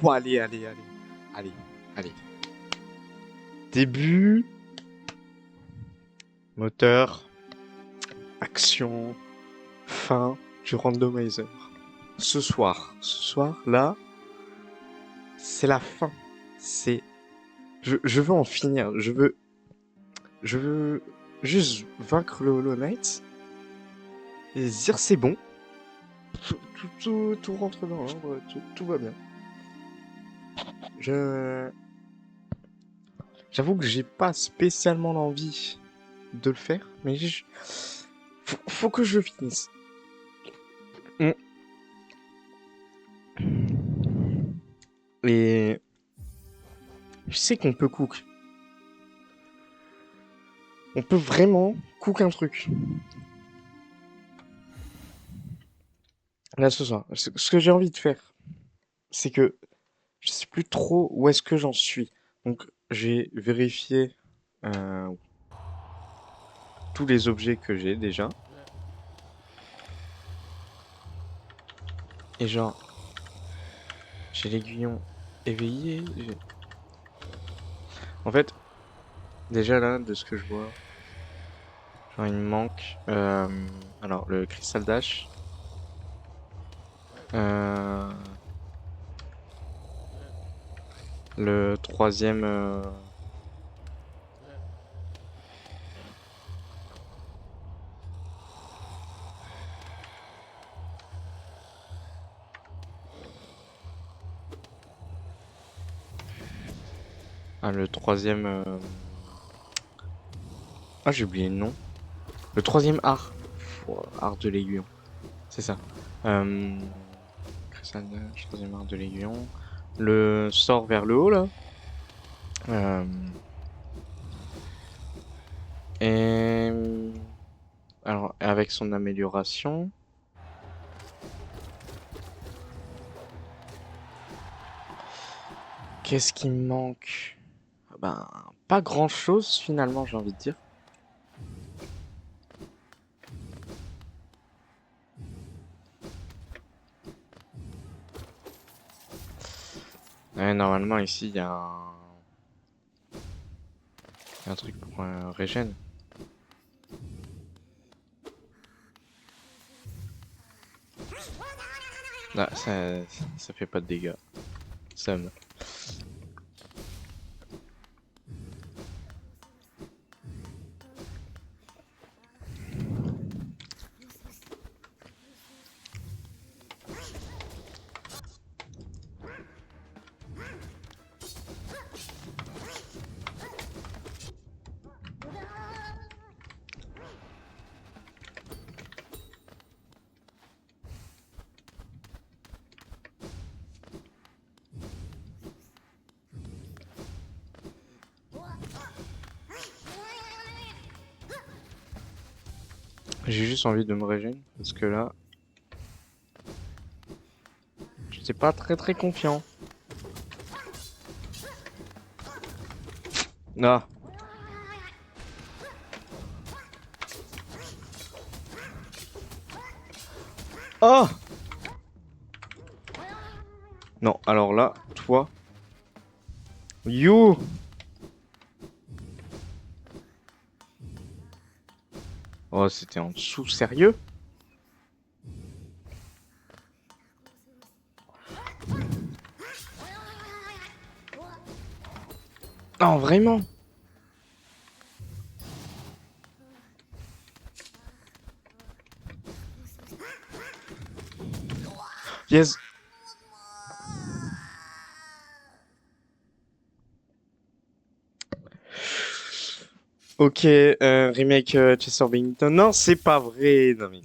Oh, allez, allez, allez. Allez, allez. Début. Moteur. Action. Fin du randomizer. Ce soir, là, c'est la fin. C'est. Je veux en finir. Je veux juste vaincre le Hollow Knight et se dire c'est bon. Tout rentre dans l'ordre, tout va bien. Je. J'avoue que j'ai pas spécialement l'envie de le faire, mais faut que je le finisse. Mm. Et je sais qu'on peut cook. On peut vraiment cook un truc. Là ce soir, ce que j'ai envie de faire, c'est que je sais plus trop où est-ce que j'en suis. Donc j'ai vérifié euh, tous les objets que j'ai déjà. Et genre, j'ai l'aiguillon éveillé. En fait, déjà là, de ce que je vois, genre il me manque alors le cristal dash, euh, le troisième, le troisième, ah j'ai oublié le nom, le troisième art, art de l'aiguillon, c'est ça. Euh, cristal dash, troisième art de l'aiguillon, le sort vers le haut là, euh, et alors avec son amélioration. Qu'est-ce qui me manque? Ben, pas grand-chose finalement, j'ai envie de dire. Ouais, normalement ici il y a un truc pour régène. Là, ça fait pas de dégâts. Ça me... J'ai juste envie de me régénérer parce que là, j'étais pas très confiant. Ah, oh non, alors là, toi, you. Oh, c'était en dessous, sérieux? Non, vraiment? Yes. Ok, remake Chester Bennington. Non, c'est pas vrai. Non mais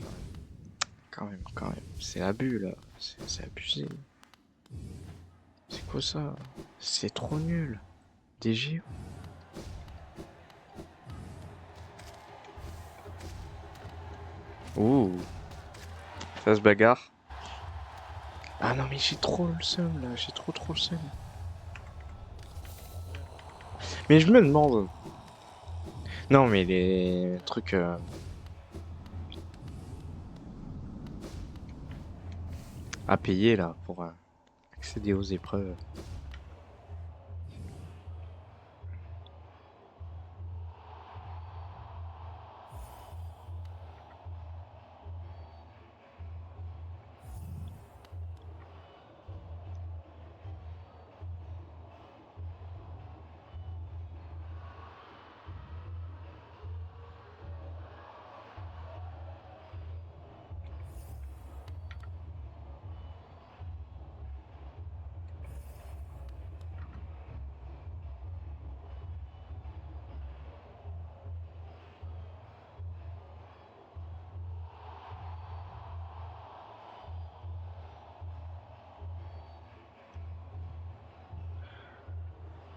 quand même, c'est abus là. C'est abusé. C'est quoi ça? C'est trop nul. DG. Ouh, ça se bagarre. Ah non mais j'ai trop le seum là, j'ai trop le seum. Mais je me demande. Non mais les trucs à payer là pour accéder aux épreuves.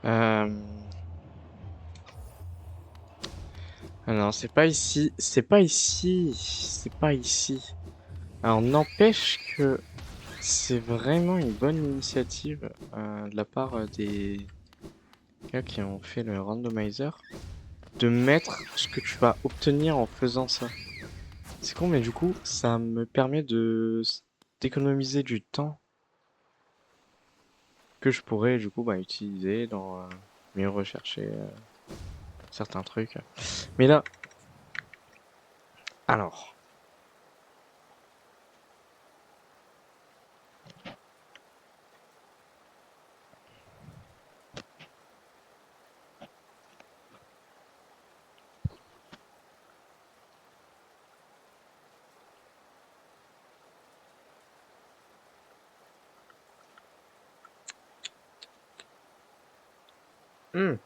Euh... Ah non, c'est pas ici. C'est pas ici. C'est pas ici. Alors, n'empêche que c'est vraiment une bonne initiative de la part des gars qui ont fait le randomizer de mettre ce que tu vas obtenir en faisant ça. C'est con, mais du coup, ça me permet d'économiser du temps que je pourrais du coup utiliser dans mieux rechercher certains trucs. Mais là, alors, hmm,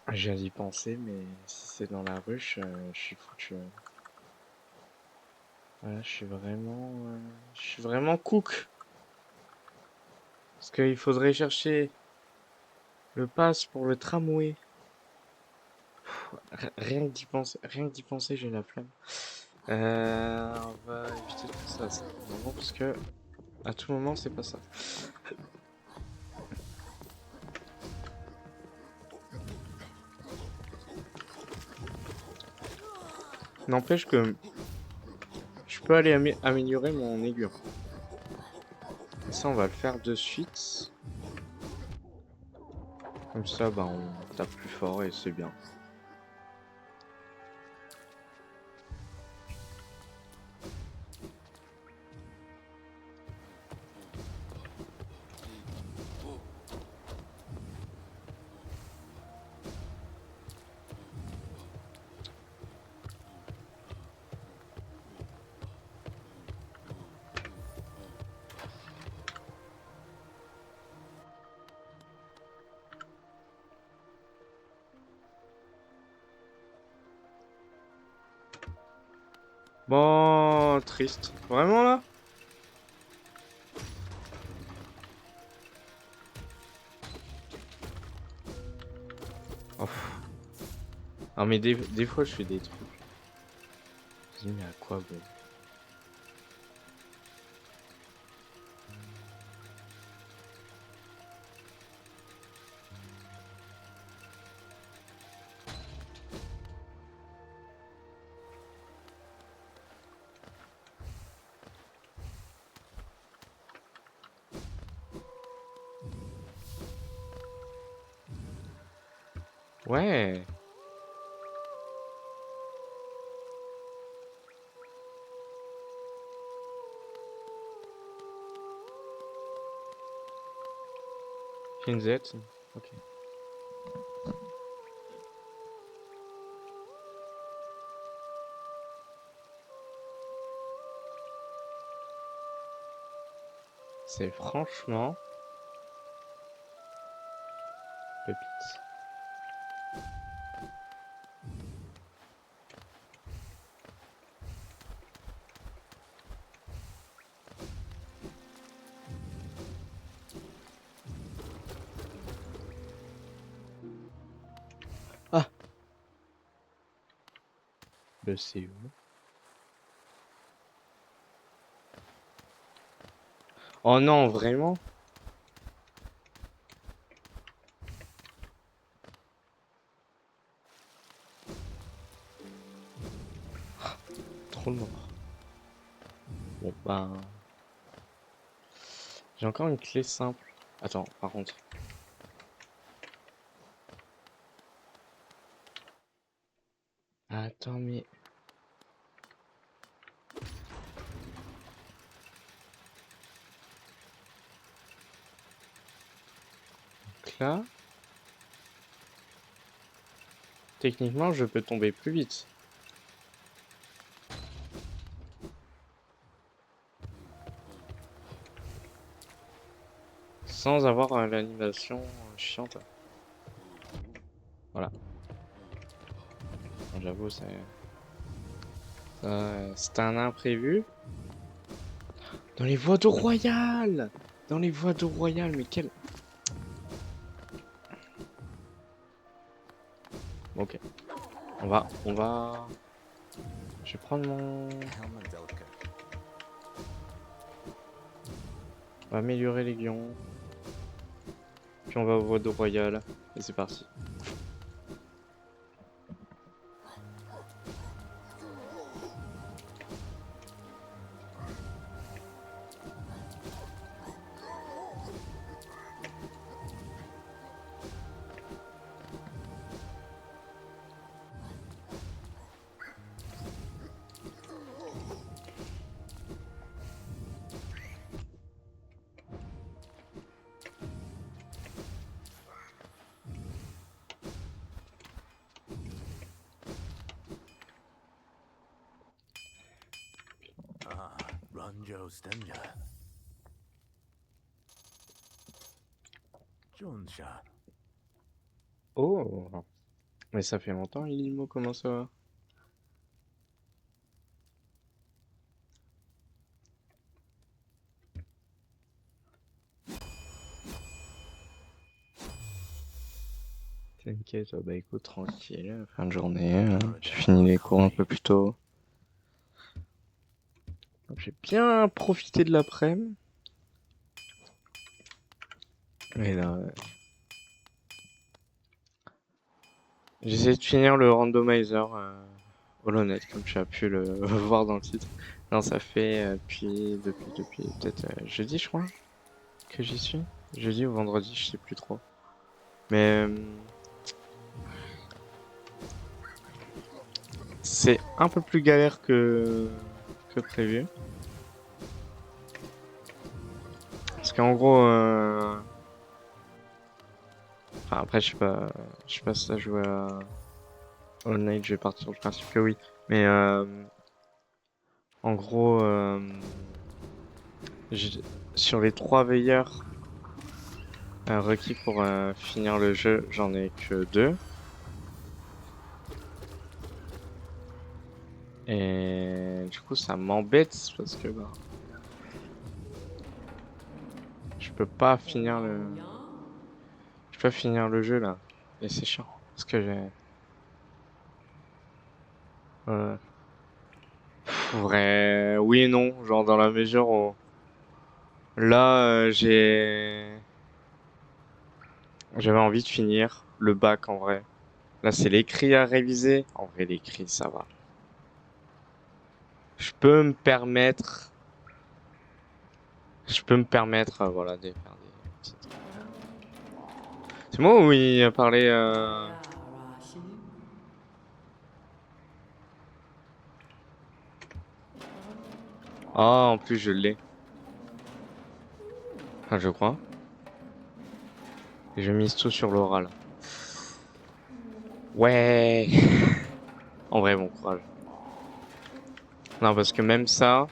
je viens d'y penser, mais si c'est dans la ruche, je suis foutu. Voilà, je suis vraiment cook. Parce qu'il faudrait chercher le pass pour le tramway. Rien que d'y penser, j'ai la flemme. On va éviter de penser à ça pour le moment, parce que à tout moment, c'est pas ça. N'empêche que je peux aller améliorer mon aiguillon. Et ça, on va le faire de suite. Comme ça, on tape plus fort et c'est bien. Bon, triste. Vraiment là? Oh. Non mais des fois je fais des trucs. Je me dis mais à quoi bon? Ouais. Finzette. Ok. C'est franchement pépite. Ah, bah c'est où? Oh non, vraiment? trop de morts. Bon, bah... J'ai encore une clé simple. Attends, par contre. Attends, mais... Donc là... Techniquement, je peux tomber plus vite. Sans avoir l'animation chiante. Voilà. Bon, j'avoue, c'est un imprévu. Dans les voies d'eau royale! Dans les voies d'eau royale, mais quel... Ok. On va... Je vais prendre mon... On va améliorer les guions. Puis on va aux voies d'eau royale. Et c'est parti. Ranjo Stenja. Jonsha. Oh! Mais ça fait longtemps, Ilimo, comment ça va? T'inquiète, bah écoute, tranquille, fin de journée, j'ai fini les cours un peu plus tôt. J'ai bien profité de l'après-midi. Et là, j'essaie de finir le randomizer Hollow Knight, comme tu as pu le voir dans le titre. Non, ça fait depuis peut-être jeudi, je crois, que j'y suis. Jeudi ou vendredi, je sais plus trop. Mais c'est un peu plus galère que prévu. Parce qu'en gros, enfin après je sais pas si ça joue à All Night, je vais partir sur le principe que oui. Mais en gros, sur les 3 veilleurs requis pour finir le jeu, j'en ai que 2. Et du coup ça m'embête parce que bah, je peux pas finir le jeu là. Et c'est chiant. Parce que j'ai... Vrai, oui et non, genre dans la mesure où là j'avais envie de finir le bac en vrai. Là c'est l'écrit à réviser. En vrai l'écrit ça va. Je peux me permettre, voilà de faire des petites. C'est moi où il a parlé Ah en plus je l'ai. Enfin je crois. Et je mise tout sur l'oral. Ouais. En vrai bon courage. Non parce que même ça.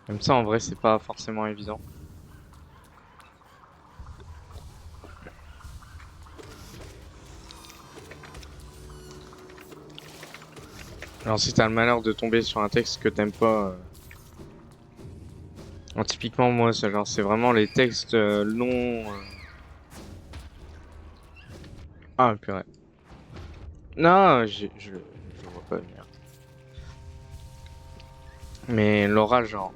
Même ça, en vrai, c'est pas forcément évident. Alors, si t'as le malheur de tomber sur un texte que t'aimes pas, typiquement, moi, c'est vraiment les textes longs. Ah, purée. Non, je vois pas venir. Mais l'oral, genre.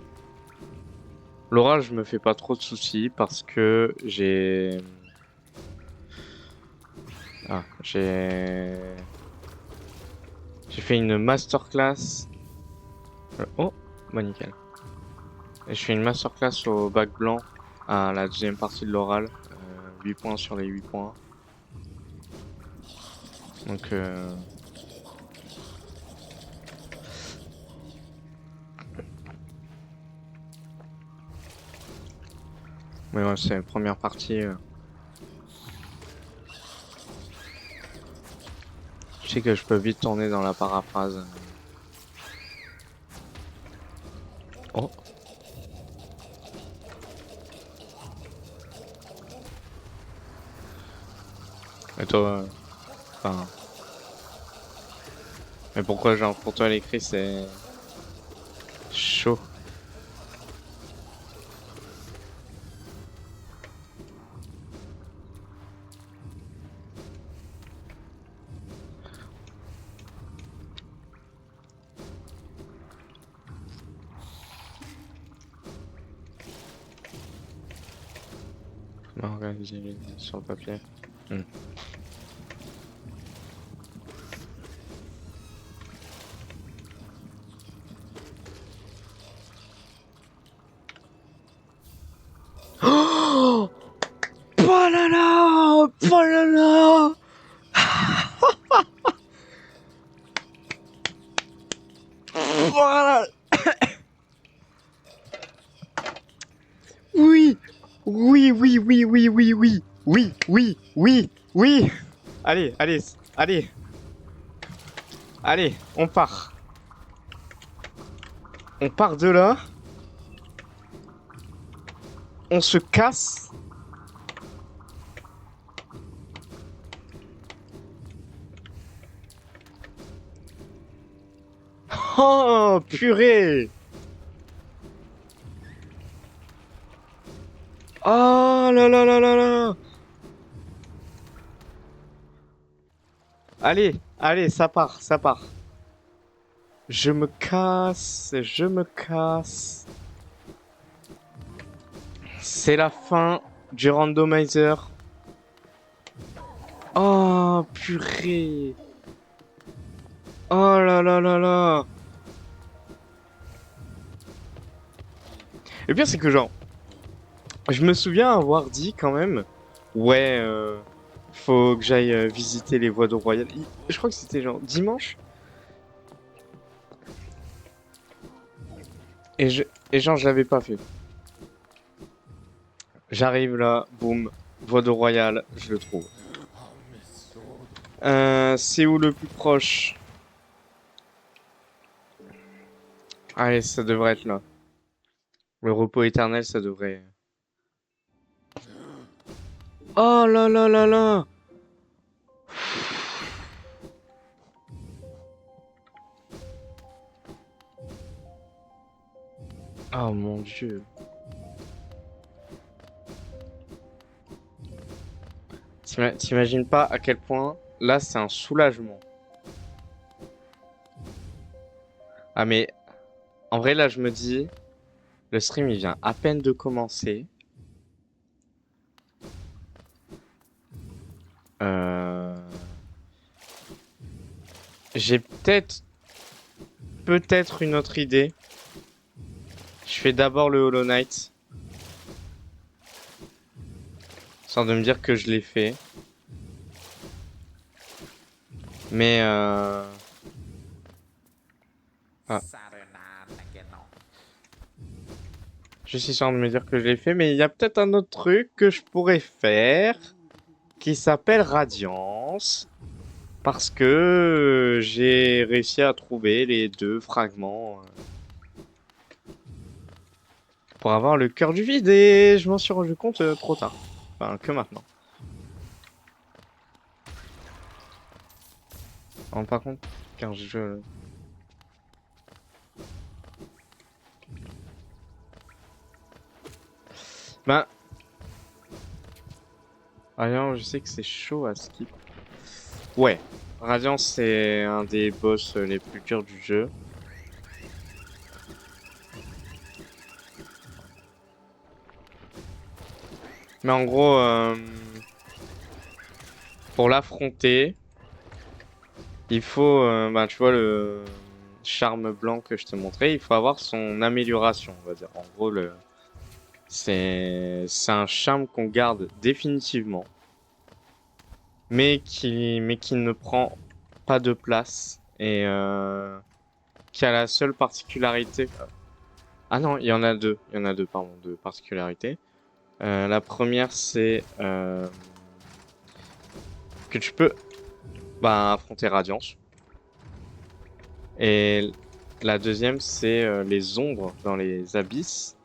L'oral, je me fais pas trop de soucis parce que j'ai... Ah, j'ai fait une masterclass. Oh, bah nickel. Et je fais une masterclass au bac blanc à la deuxième partie de l'oral. 8 points sur les 8 points. Donc, mais ouais, c'est la première partie. Je sais que je peux vite tourner dans la paraphrase. Oh, et toi, enfin, mais pourquoi, genre, pour toi, l'écrit, c'est chaud? Non, regarde, sur le papier. Hmm. Oh, oh là là, oh là là. Voilà. Oui, oui, oui, oui, oui, oui, oui, oui, oui, oui, oui. Allez, allez, allez, allez, on part. On part de là. On se casse. Oh, purée. Oh là là là là là. Allez, allez, ça part, ça part. Je me casse, je me casse. C'est la fin du randomizer. Oh, purée. Oh là là là là. Le pire, c'est que genre, je me souviens avoir dit quand même, ouais, faut que j'aille visiter les voies de Royal. Je crois que c'était genre dimanche. Et, je... et genre, je l'avais pas fait. J'arrive là, boum, voie de Royal, je le trouve. C'est où le plus proche? Allez, ça devrait être là. Le repos éternel, ça devrait. Oh là là là là! Oh mon dieu. T'imagines pas à quel point là c'est un soulagement. Ah mais en vrai là je me dis, le stream il vient à peine de commencer. Euh... J'ai peut-être une autre idée. Je fais d'abord le Hollow Knight. Sans de me dire que je l'ai fait. Mais ah. Je suis sûr de me dire que je l'ai fait, mais il y a peut-être un autre truc que je pourrais faire qui s'appelle Radiance. Parce que j'ai réussi à trouver les deux fragments pour avoir le cœur du vide et je m'en suis rendu compte trop tard. Enfin, que maintenant. Par contre, car je... Ben... Radiant, je sais que c'est chaud à skip. Ouais. Radiant, c'est un des boss les plus durs du jeu. Mais en gros, pour l'affronter, il faut, bah, tu vois le charme blanc que je t'ai montré, il faut avoir son amélioration, on va dire. En gros, c'est un charme qu'on garde définitivement, mais qui ne prend pas de place et qui a la seule particularité. Ah non, il y en a deux, pardon, deux particularités. La première, c'est que tu peux bah, affronter Radiance. Et la deuxième, c'est les ombres dans les abysses.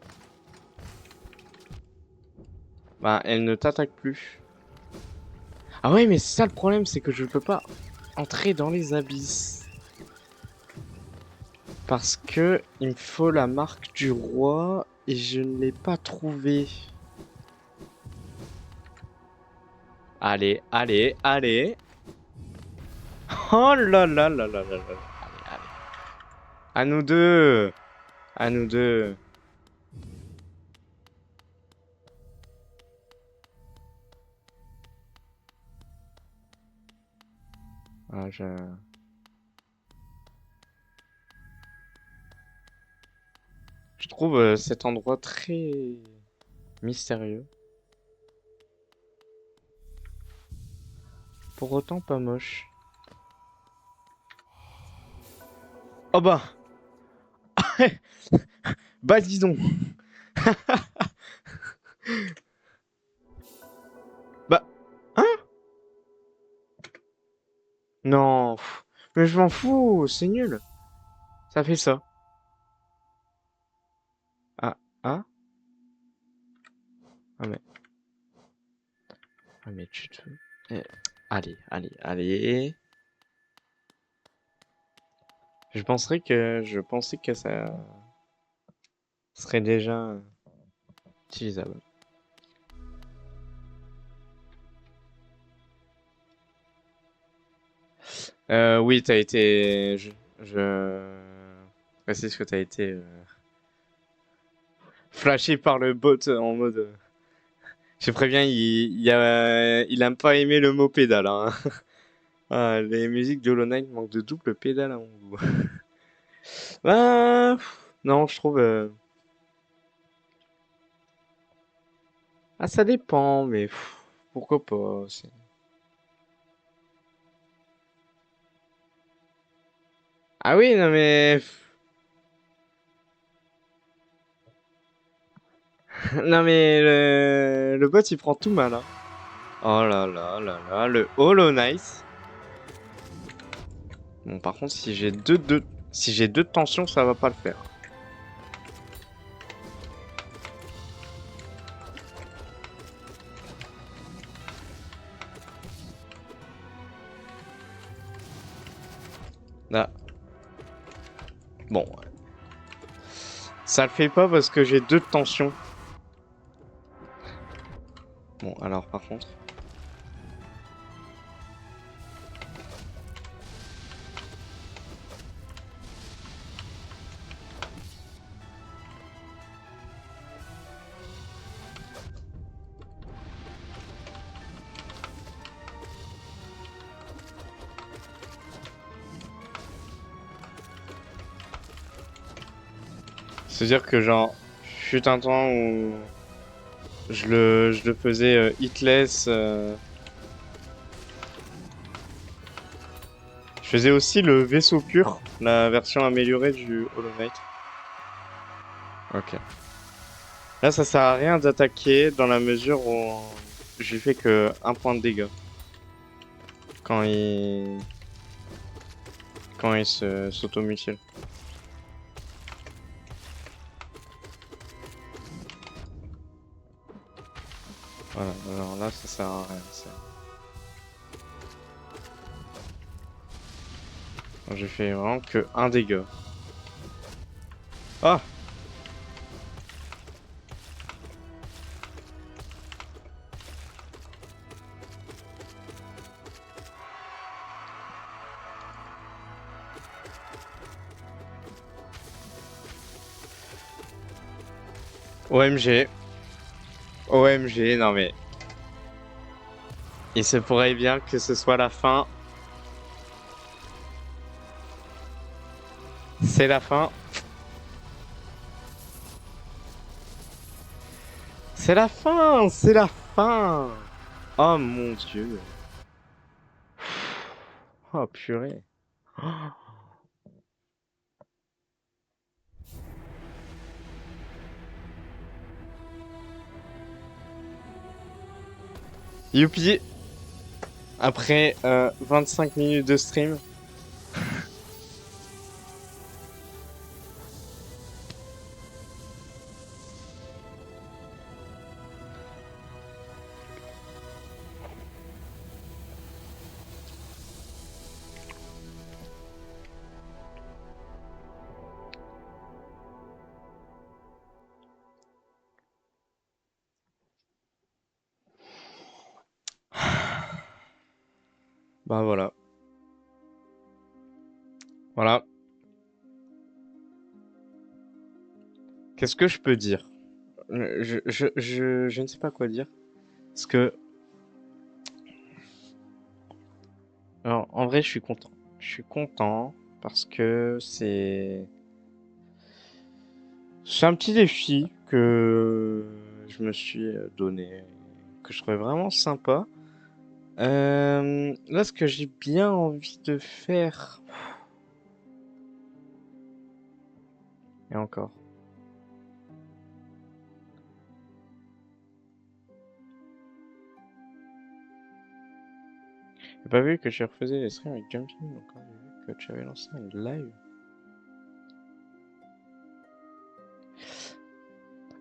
Bah, elles ne t'attaquent plus. Ah ouais, mais c'est ça le problème, c'est que je peux pas entrer dans les abysses. Parce que il me faut la marque du roi et je ne l'ai pas trouvée. Allez, allez, allez. Oh là là là là là là. Allez, allez. À nous deux. À nous deux. Ah, je trouve cet endroit très mystérieux. Pour autant pas moche. Oh bah. Bah dis donc. Bah. Hein? Non. Mais je m'en fous, c'est nul. Ça fait ça. Ah, ah, ah mais, ah mais tu te... Eh, allez, allez, allez. Je pensais que ça serait déjà utilisable. Oui, t'as été, je précise que t'as été flashé par le bot en mode. Je préviens, il aime pas aimer le mot pédale, hein. Ah, les musiques de Hollow Knight manquent de double pédale à mon goût. Ah, non, je trouve. Ah, ça dépend, mais pourquoi pas. Ah oui, non mais. Non mais le bot il prend tout mal, hein. Oh là là là là, le Hollow Knight. Bon, par contre, si j'ai deux de tension, ça va pas le faire. Là. Bon, ça le fait pas parce que j'ai deux de tension. Bon, alors par contre. C'est-à-dire que genre, fut un temps où je le faisais hitless. Je faisais aussi le vaisseau pur, la version améliorée du Hollow Knight. Ok. Là, ça sert à rien d'attaquer dans la mesure où j'ai fait que un point de dégâts quand il s'automutile. Voilà, alors là, ça sert à rien. J'ai fait vraiment que un dégât. Ah! OMG. OMG, non mais... Il se pourrait bien que ce soit la fin. C'est la fin. C'est la fin, c'est la fin. Oh mon dieu. Oh purée. Youpi. Après 25 minutes de stream. Bah voilà. Voilà. Qu'est-ce que je peux dire? Je ne sais pas quoi dire. Parce que... Alors, en vrai, je suis content. Je suis content parce que c'est un petit défi que je me suis donné, que je trouvais vraiment sympa. Là, ce que j'ai bien envie de faire, et encore. J'ai pas vu que tu refaisais les streams avec Jumping, donc j'ai vu que tu avais lancé un live.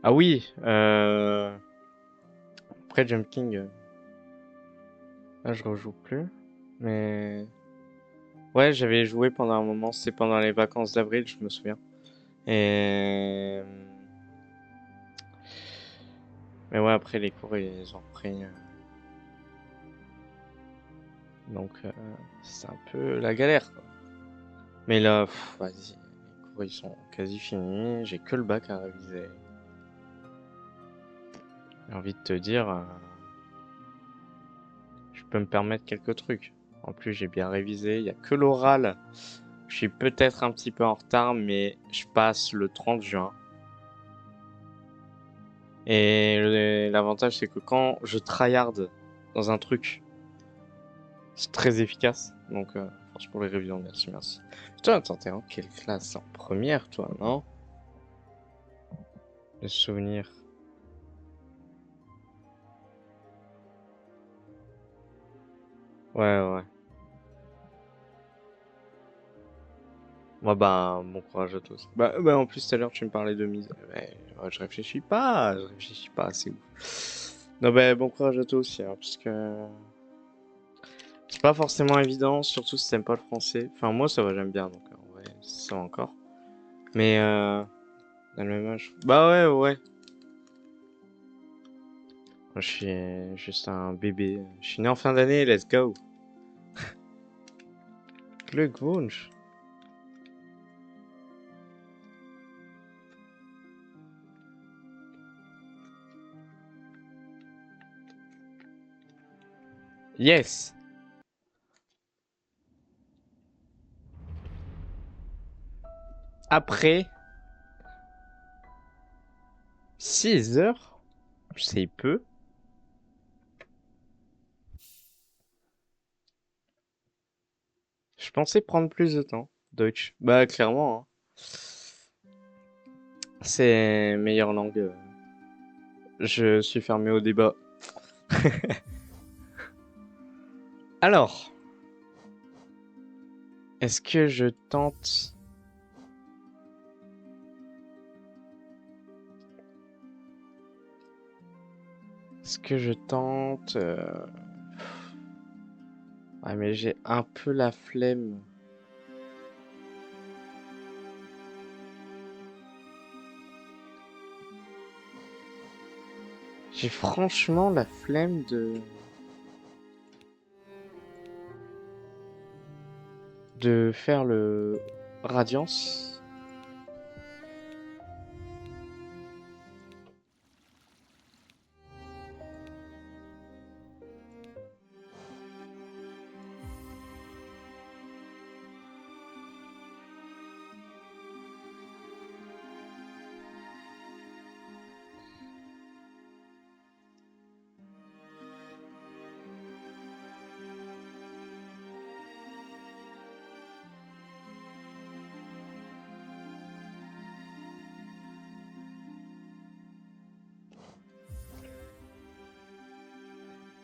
Ah oui, après Jump King, là je rejoue plus, mais ouais, j'avais joué pendant un moment, c'était pendant les vacances d'avril, je me souviens. Et mais ouais, après les cours ils ont repris, donc c'est un peu la galère, quoi. Mais là, vas-y, les cours ils sont quasi finis, j'ai que le bac à réviser. J'ai envie de te dire, je peux me permettre quelques trucs. En plus, j'ai bien révisé, il y a que l'oral. Je suis peut-être un petit peu en retard, mais je passe le 30 juin. Et l'avantage, c'est que quand je tryhard dans un truc, c'est très efficace. Donc, franchement, les révisions, merci, merci. Toi, attends, t'es en quelle classe? En première, toi, non? Les souvenirs. Ouais, ouais. Moi, bah, bon courage à tous. Bah, en plus, tout à l'heure, tu me parlais de mise. Ouais, ouais, je réfléchis pas, c'est ouf. Non, bah, bon courage à toi aussi, hein, parce que c'est pas forcément évident, surtout si t'aimes pas le français. Enfin, moi, ça va, j'aime bien, donc en vrai, ça va encore. Mais, dans le même âge. Bah, ouais, ouais. Moi, je suis juste un bébé. Je suis né en fin d'année, let's go. Glückwunsch. Yes. Après 6 heures, c'est peu. Je pensais prendre plus de temps. Deutsch. Bah, clairement, hein. C'est meilleure langue. Je suis fermé au débat. Alors, est-ce que je tente... Est-ce que je tente... Ouais, mais j'ai un peu la flemme. J'ai franchement la flemme de faire le Radiance.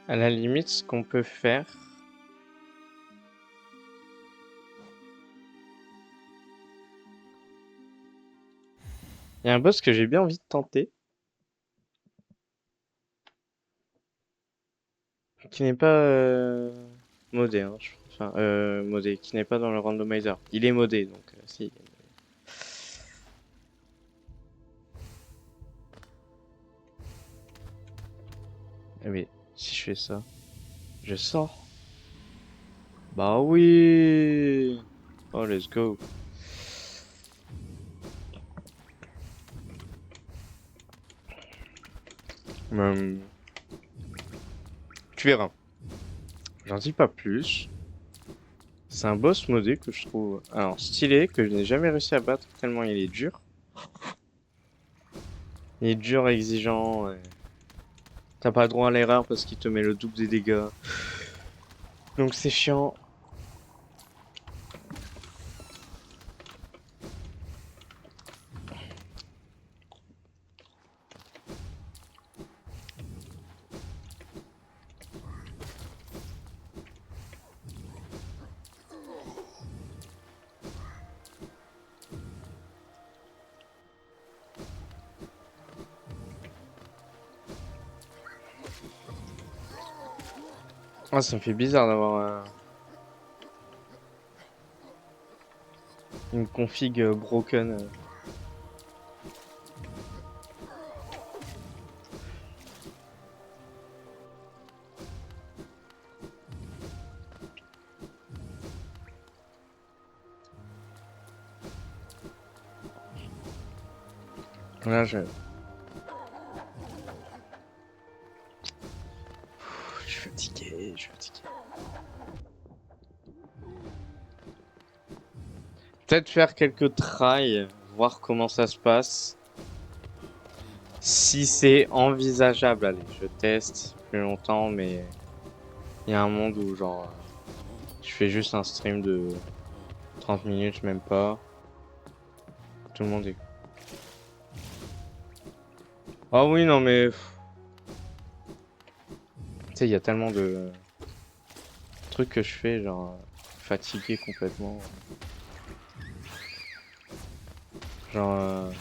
À la limite, ce qu'on peut faire... Il y a un boss que j'ai bien envie de tenter, qui n'est pas modé, hein, enfin, modé, qui n'est pas dans le randomizer. Il est modé, donc si. Eh oui, si je fais ça, je sors. Bah oui. Oh, let's go. Hum, tu verras. J'en dis pas plus. C'est un boss modé que je trouve alors stylé, que je n'ai jamais réussi à battre tellement il est dur. Il est dur, exigeant. T'as pas droit à l'erreur parce qu'il te met le double des dégâts. Donc c'est chiant. Ah, ça me fait bizarre d'avoir une config broken. Là, je suis fatigué, je suis fatigué. Peut-être faire quelques tries, voir comment ça se passe. Si c'est envisageable, allez, je teste plus longtemps, mais il y a un monde où genre je fais juste un stream de 30 minutes, même pas. Tout le monde est... Ah oui, non mais... Tu sais, il y a tellement de trucs que je fais, genre fatigué complètement. Genre...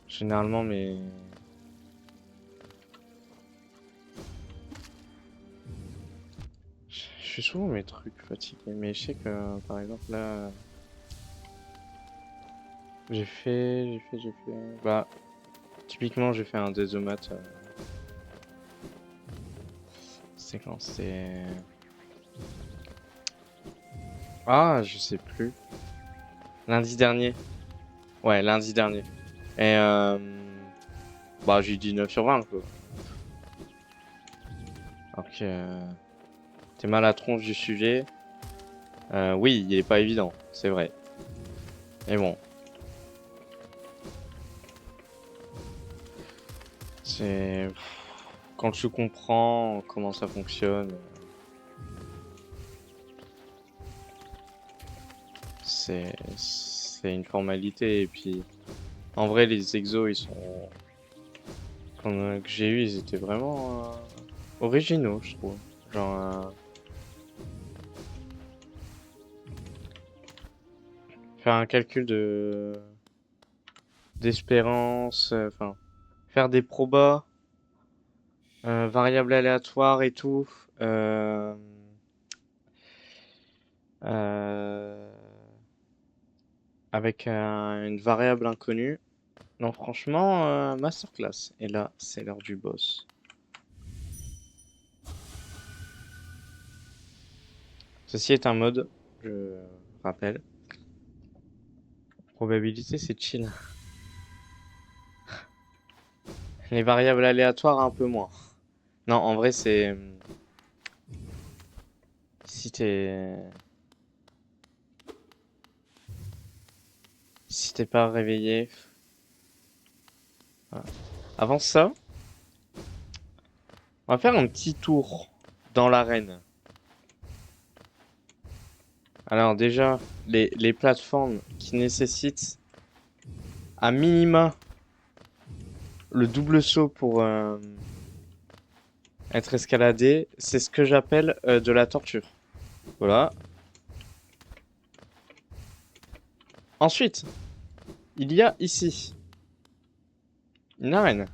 généralement, mais... Je fais souvent mes trucs fatigués, mais je sais que, par exemple, là... j'ai fait... Bah, typiquement, j'ai fait un désomat. C'est quand c'est... Ah, je sais plus. Lundi dernier. Ouais, lundi dernier. Et bah, j'ai dit 9 sur 20, quoi. Alors que t'es mal à la tronche du sujet. Oui, il est pas évident, c'est vrai. Mais bon, c'est... Quand tu comprends comment ça fonctionne, c'est une formalité. Et puis, en vrai, les exos, ils sont... que j'ai eu, ils étaient vraiment originaux, je trouve. Genre, faire un calcul de d'espérance, enfin, faire des probas, variables aléatoires et tout, euh, euh, avec une variable inconnue. Non, franchement, masterclass. Et là, c'est l'heure du boss. Ceci est un mode, je rappelle. Probabilité, c'est chill. Les variables aléatoires, un peu moins. Non, en vrai, c'est... Si t'es... Si t'es pas réveillé... Voilà. Avant ça, on va faire un petit tour dans l'arène. Alors déjà, les plateformes qui nécessitent à minima le double saut pour être escaladé, c'est ce que j'appelle de la torture. Voilà. Ensuite, il y a ici une arène.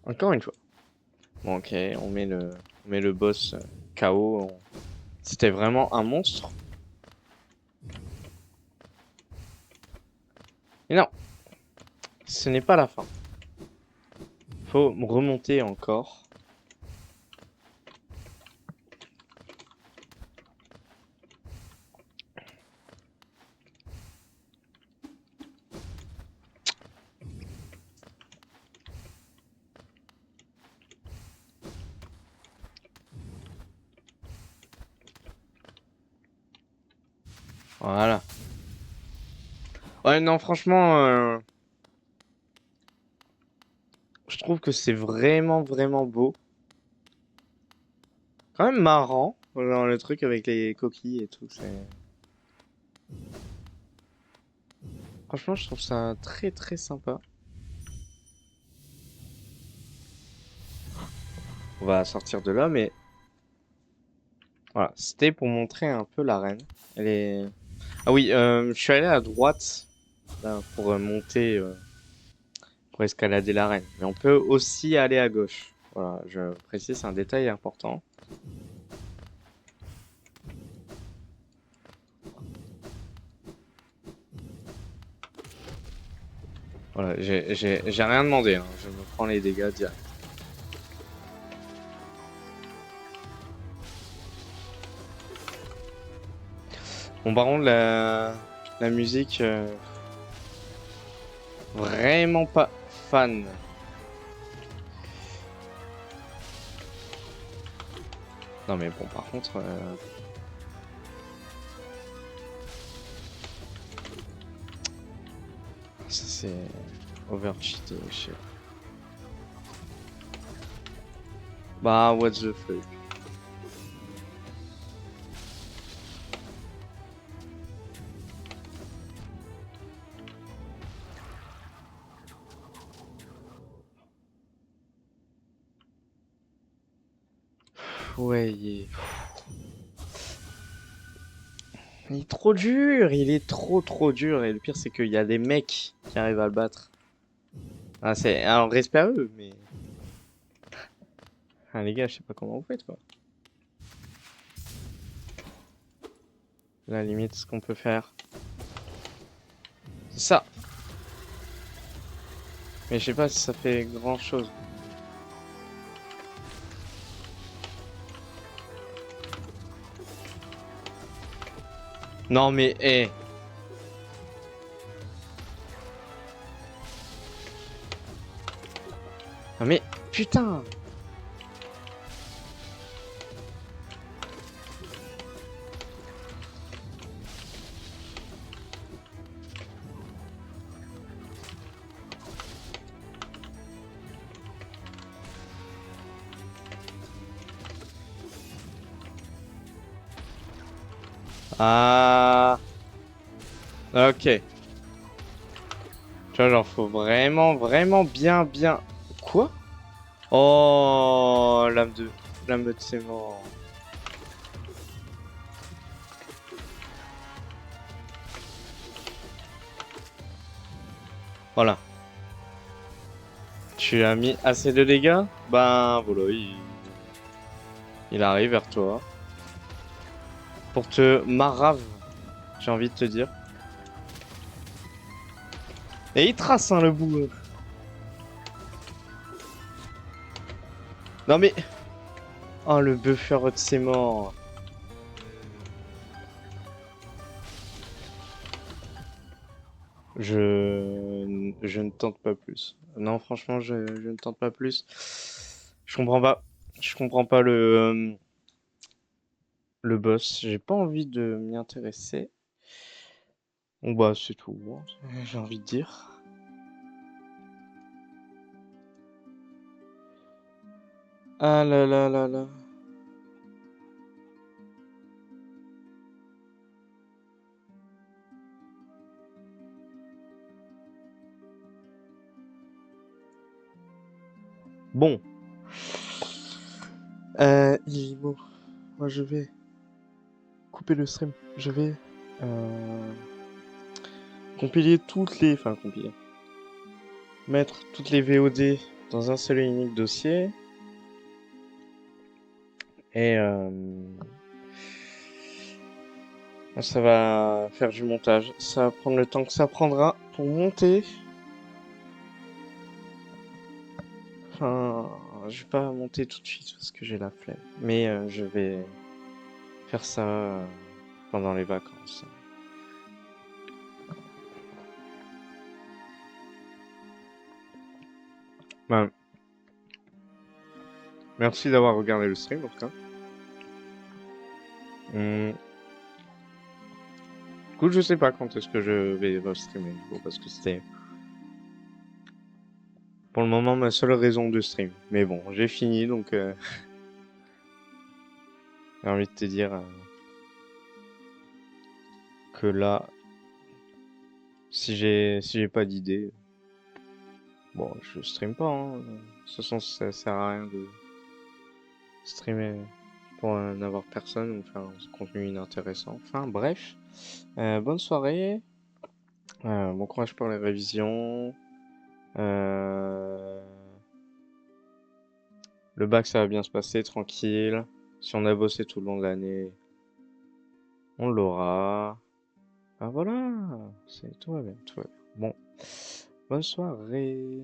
Encore une fois. Bon, ok, on met le boss KO. C'était vraiment un monstre. Et non, ce n'est pas la fin. Faut me remonter encore. Voilà. Ouais, non, franchement, je trouve que c'est vraiment, vraiment beau. Quand même marrant, dans le truc avec les coquilles et tout. Franchement, je trouve ça très, très sympa. On va sortir de là, mais voilà, c'était pour montrer un peu l'arène. Elle est... Ah oui, je suis allé à droite là, pour monter, pour escalader l'arène. Mais on peut aussi aller à gauche. Voilà, je précise, c'est un détail important. Voilà, j'ai rien demandé, hein. Je me prends les dégâts direct. Bon, par contre, la musique, vraiment pas fan. Non, mais bon, par contre, ça c'est overcheaté, je sais pas. Bah, what the fuck. Ouais, il est trop dur, il est trop trop dur. Et le pire, c'est qu'il y a des mecs qui arrivent à le battre. Ah, c'est un respect à eux, mais. Ah, les gars, je sais pas comment vous faites, quoi. La limite, ce qu'on peut faire. C'est ça. Mais je sais pas si ça fait grand chose. Non, mais, hé. Non, mais, putain. Ah. Ok. Tu vois, genre, faut vraiment, vraiment bien, bien. Quoi? Oh, lame de sément. Voilà. Tu as mis assez de dégâts? Ben, voilà, il arrive vers toi. Pour te marave, j'ai envie de te dire. Et il trace, hein, le bout. Non mais... Oh, le buffer de ses morts. Je ne tente pas plus. Non, franchement, je ne tente pas plus. Je comprends pas. Je comprends pas le boss. J'ai pas envie de m'y intéresser. Bon bah, c'est tout, hein, j'ai envie de dire. Ah là là là là. Bon. Ilimo, moi je vais couper le stream. Je vais compiler toutes les... Enfin, compiler. Mettre toutes les VOD dans un seul et unique dossier. Et ça va faire du montage. Ça va prendre le temps que ça prendra pour monter. Enfin, je vais pas monter tout de suite parce que j'ai la flemme. Mais je vais faire ça pendant les vacances. Ben, merci d'avoir regardé le stream en tout cas. Du coup, je sais pas quand est-ce que je vais streamer du coup, parce que c'était pour le moment ma seule raison de stream. Mais bon, j'ai fini donc j'ai envie de te dire que là, si j'ai pas d'idée, bon, je stream pas. Hein. De toute façon, ça sert à rien de streamer pour n'avoir personne ou faire un contenu inintéressant. Enfin, bref, bonne soirée, bon courage pour les révisions. Euh, le bac, ça va bien se passer, tranquille. Si on a bossé tout le long de l'année, on l'aura. Ah voilà, tout va bien, tout va bien. Bon, bonne soirée.